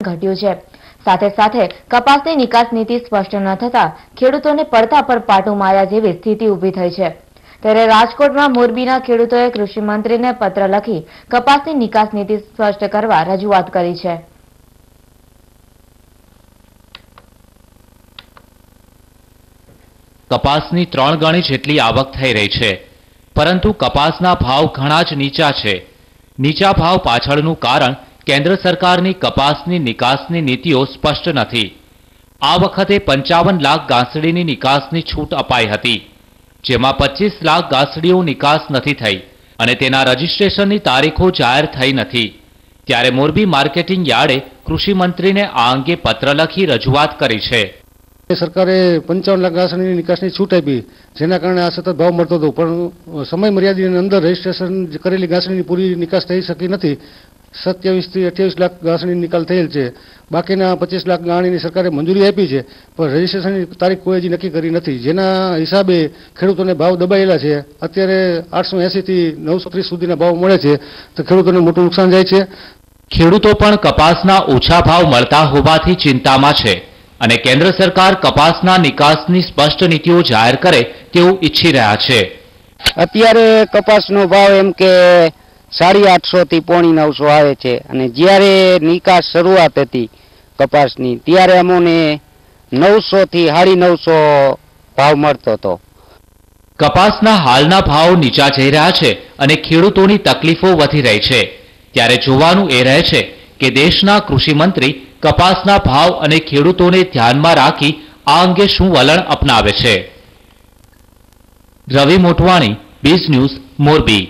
ઘટ્યું છે। સાથે સાથે કપાસની નિકાસ નીતિ સ્પષ્ટ ન થતા ખેડૂતોને પડતા પર પાટું માર્યા જેવી સ્થિતિ ઊભી થઈ છે। ત્યારે રાજકોટમાં મોરબીના ખેડૂતોએ કૃષિ મંત્રીને પત્ર લખી કપાસની નિકાસ નીતિ સ્પષ્ટ કરવા રજૂઆત કરી છે। કપાસની 3 ગણી જેટલી આવક થઈ રહી છે, પરંતુ કપાસના ભાવ ઘણા જ નીચા છે। નીચા ભાવ પાછળનું કારણ કેન્દ્ર સરકારની કપાસની નિકાસની નીતિઓ સ્પષ્ટ નથી। આ વખતે 55 લાખ ગાંસડીની નિકાસની છૂટ અપાઈ હતી, જેમાં 25 લાખ ગાંસડીઓ નિકાસ નથી થઈ અને તેના રજીસ્ટ્રેશનની તારીખો જાહેર થઈ નથી। ત્યારે મોરબી માર્કેટિંગ યાર્ડે કૃષિ મંત્રીને આ અંગે પત્ર લખી રજૂઆત કરી છે। સરકારે 55 લાખ ગાંસડીની નિકાસની છૂટ આપી, જેના કારણે આ સતત ભાવ મળતો હતો, પણ સમય મર્યાદાની અંદર રજીસ્ટ્રેશન કરેલી ગાંસડીની પૂરી નિકાસ થઈ શકી નથી। 27 થી 28 લાખ ગાંસડીની નિકાલ થયેલ છે। બાકીના 25 લાખ ગાંસડીની સરકારે મંજૂરી આપી છે, પણ રજીસ્ટ્રેશનની તારીખ કોઈ હજી નક્કી કરી નથી, જેના હિસાબે ખેડૂતોને ભાવ દબાયેલા છે। અત્યારે 880 થી 930 સુધીના ભાવ મળે છે, તો ખેડૂતોને મોટું નુકસાન જાય છે। ખેડૂતો પણ કપાસના ઓછા ભાવ મળતા હોવાથી ચિંતામાં છે અને કેન્દ્ર સરકાર કપાસના નિકાસની સ્પષ્ટ નીતિઓ જાહેર કરે તેવું ઈચ્છી રહ્યા છે। અત્યારે કપાસનો ભાવ એમ કે 850 થી 950 આવે છે અને જ્યારે નિકાસ શરૂઆત હતી કપાસની ત્યારે અમોને 900 થી 950 ભાવ મળતો હતો। કપાસના હાલના ભાવ નીચા જઈ રહ્યા છે અને ખેડૂતોની તકલીફો વધી રહી છે। ત્યારે જોવાનું એ રહે છે કે દેશના કૃષિ મંત્રી કપાસના ભાવ અને ખેડૂતોને ધ્યાનમાં રાખી આ અંગે શું વલણ અપનાવે છે। રવિ મોટવાણી, બીઝ ન્યૂઝ, મોરબી।